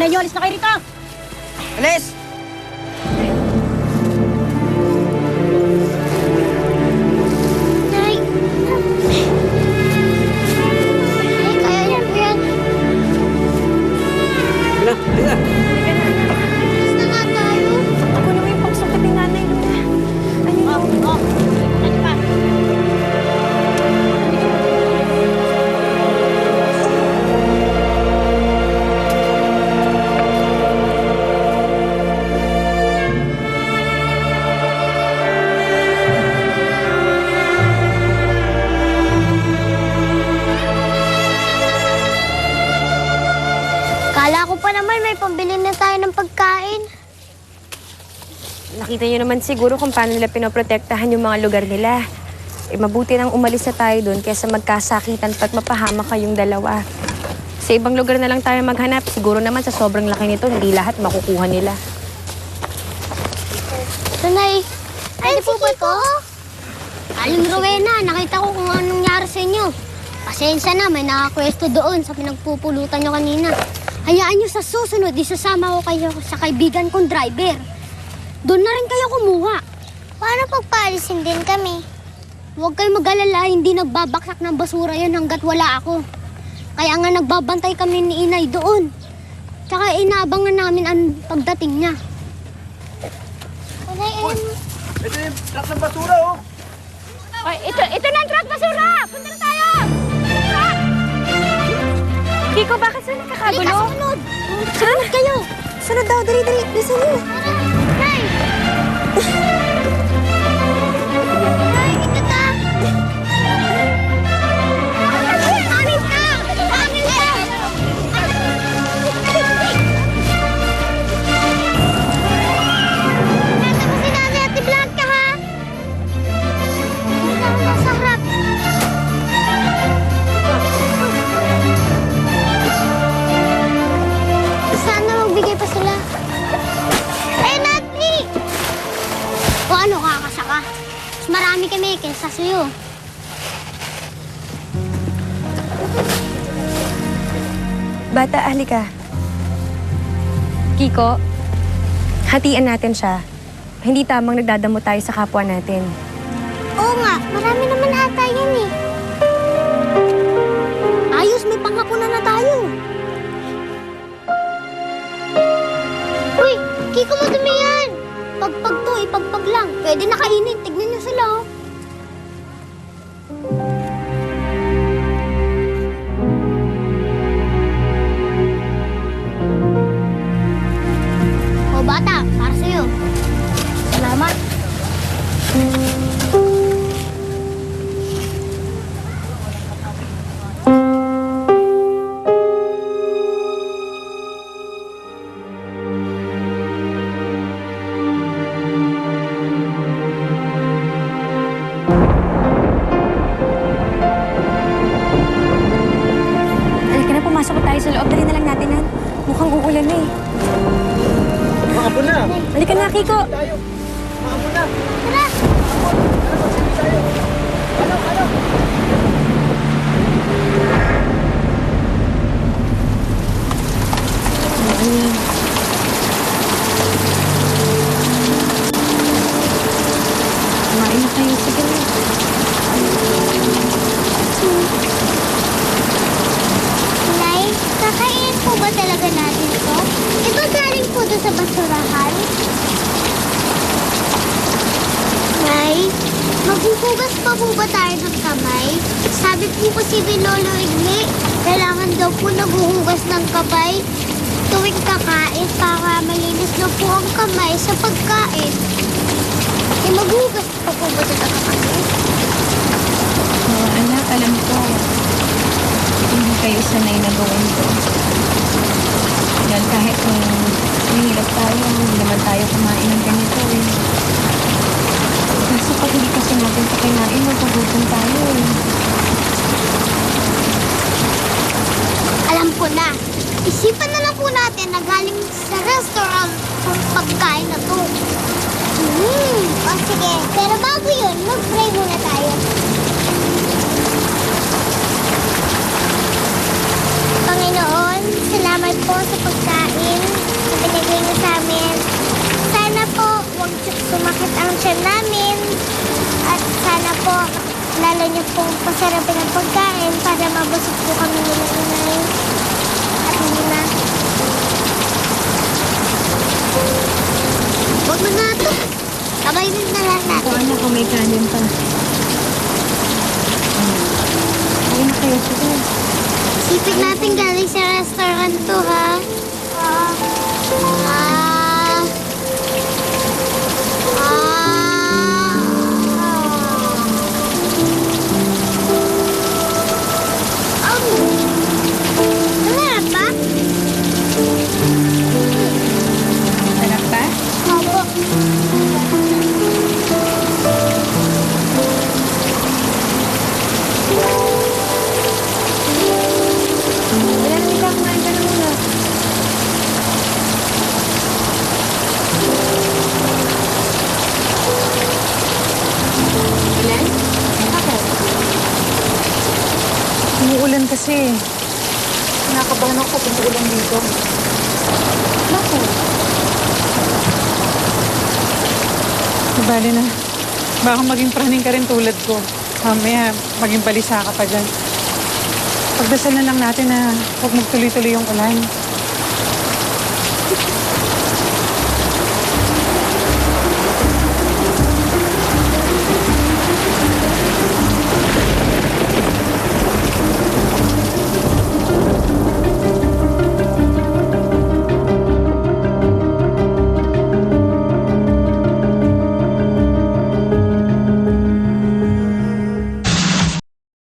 nanay niyo, alis na kayo rito! Alis! Nay! Nay, kaya niyo po yan. Hala, halika. Alis na nga tayo. Ako naman yung pagsakit ni nanay, Luna. Ano yun? Ano pa? Kala ko pa naman may pambili na tayo ng pagkain. Nakita niyo naman siguro kung paano nila pinoprotektahan yung mga lugar nila. Eh, mabuti nang umalis na tayo doon kaysa magkasakitan pa't mapahamak kayong dalawa. Sa ibang lugar na lang tayo maghanap. Siguro naman sa sobrang laki nito, hindi lahat makukuha nila. Tunay. Ay, po ba ito? Aling Rowena, nakita ko kung anong nangyari sa inyo. Pasensya na, may nakakwesto doon sa pinagpupulutan nyo kanina. Hayaan nyo sa susunod, isasama ko kayo sa kaibigan kong driver. Doon na rin kayo kumuha. Paano pagpaalisin din kami? Huwag kayo mag-alala, hindi nagbabaksak ng basura yun hanggat wala ako. Kaya nga nagbabantay kami ni Inay doon. Tsaka inaabangan namin ang pagdating niya. Uy, ito yung truck ng basura, oh. Ay, ito na ang truck basura! Punta na tayo! Truck! Kiko, bakit sila nakakagulo? Halika, sunod! Sunod kayo! Sunod daw, dali. Listen niyo. Nay! Nay, ito ta! Amin ka! Amin ka! Nasa mo si Nanay at Blanca, ha? Nasa harap. Sana magbigay pa sila. Eh, Nati! O ano, kakasaka? Mas marami kami kaysa sa'yo. Bata, halika. Kiko, hatian natin siya. Hindi tamang nagdadamo tayo sa kapwa natin. Oo nga, marami naman ata yan eh. Ayos, may panghapunan na tayo. Uy, Kiko, madumi yan. Pagpag to, ipagpag lang. Pwede na kainin, tignan niyo sila oh. O bata, para sa'yo. Salamat. Halika na, pumasok tayo sa loob. Dali na lang natin yan. Mukhang uulan na eh. Makapon na. Halika na, Kiko. Tayo. Makapon na. Tara! Kumain na kayo. Sige na. Nay, kakainin po ba talaga natin ito? Ito galing po doon sa basurahan. Nay, maghuhugas pa po ba tayo ng kamay? Sabi po kasi ni Lolo Igli, kailangan daw po naghuhugas ng kamay tuwing kakain para malinis daw po ang kamay sa pagkain. Eh, maghuhugas pa po ba talaga kami? Oo, anak, alam ko. Hindi kayo sanay na gawin to. Dahil kahit nung mahirap tayo, hindi naman tayo kumain ng ganito eh. Kaso pag hindi kasi natin ito kinain, magugutom tayo eh. Alam ko na. Isipan na lang po natin na galing sa restaurant ang pagkain na to. O sige, pero bago yun, mag-pray muna tayo. Panginoon, salamat Salamat po sa pagkain na binigay niyo sa amin. Sana po huwag sumakit ang tiyan namin. At sana po lalo niyo pong pasarapin ang pagkain para mabusog po kami ng inay. At hindi na. Huwag mo na ito. Kabayin na lang Ako natin. anak ko may kanin pa. Ayun na kayo, sige. Sipig natin galing sa restaurant to, ha? Sarap ba? Sarap ba? Opo. Wala na ikaw, kumain ka na muna. Ilan? Bakit? Umuulan kasi. Nakakabahan ako kung umuulan dito. Bakit? Nabali na. Baka maging praning ka rin tulad ko. Mamaya, maging balisa ka pa dyan. Pagdasal na lang natin na huwag magtuloy-tuloy yung ulan.